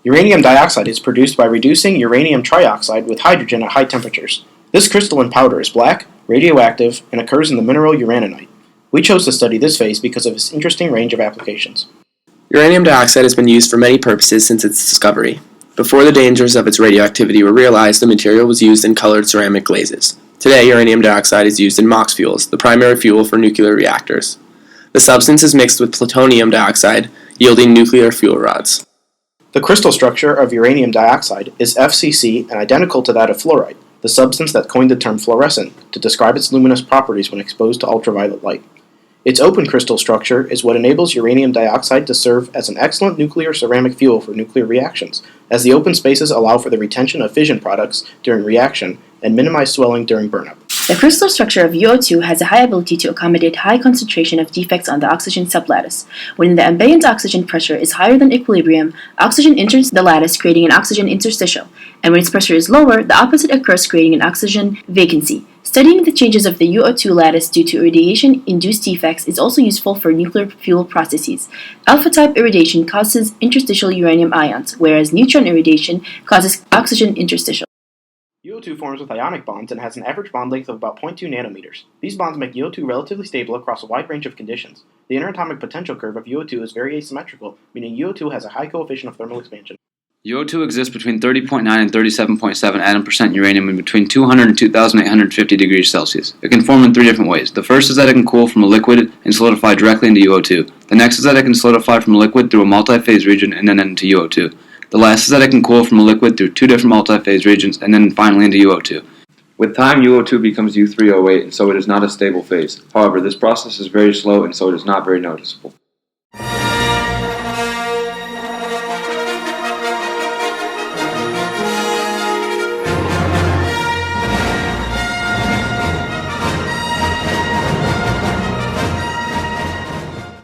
Uranium dioxide is produced by reducing uranium trioxide with hydrogen at high temperatures. This crystalline powder is black, radioactive, and occurs in the mineral uraninite. We chose to study this phase because of its interesting range of applications. Uranium dioxide has been used for many purposes since its discovery. Before the dangers of its radioactivity were realized, the material was used in colored ceramic glazes. Today, uranium dioxide is used in MOX fuels, the primary fuel for nuclear reactors. The substance is mixed with plutonium dioxide, yielding nuclear fuel rods. The crystal structure of uranium dioxide is FCC and identical to that of fluoride, the substance that coined the term fluorescent to describe its luminous properties when exposed to ultraviolet light. Its open crystal structure is what enables uranium dioxide to serve as an excellent nuclear ceramic fuel for nuclear reactions, as the open spaces allow for the retention of fission products during reaction and minimize swelling during burnup. The crystal structure of UO2 has a high ability to accommodate high concentration of defects on the oxygen sublattice. When the ambient oxygen pressure is higher than equilibrium, oxygen enters the lattice, creating an oxygen interstitial, and when its pressure is lower, the opposite occurs, creating an oxygen vacancy. Studying the changes of the UO2 lattice due to irradiation-induced defects is also useful for nuclear fuel processes. Alpha-type irradiation causes interstitial uranium ions, whereas neutron irradiation causes oxygen interstitial. UO2 forms with ionic bonds and has an average bond length of about 0.2 nanometers. These bonds make UO2 relatively stable across a wide range of conditions. The interatomic potential curve of UO2 is very asymmetrical, meaning UO2 has a high coefficient of thermal expansion. UO2 exists between 30.9 and 37.7 atom percent uranium and between 200 and 2,850 degrees Celsius. It can form in three different ways. The first is that it can cool from a liquid and solidify directly into UO2. The next is that it can solidify from a liquid through a multi-phase region and then into UO2. The last is that it can cool from a liquid through two different multi-phase regions and then finally into UO2. With time, UO2 becomes U3O8, and so it is not a stable phase. However, this process is very slow and so it is not very noticeable.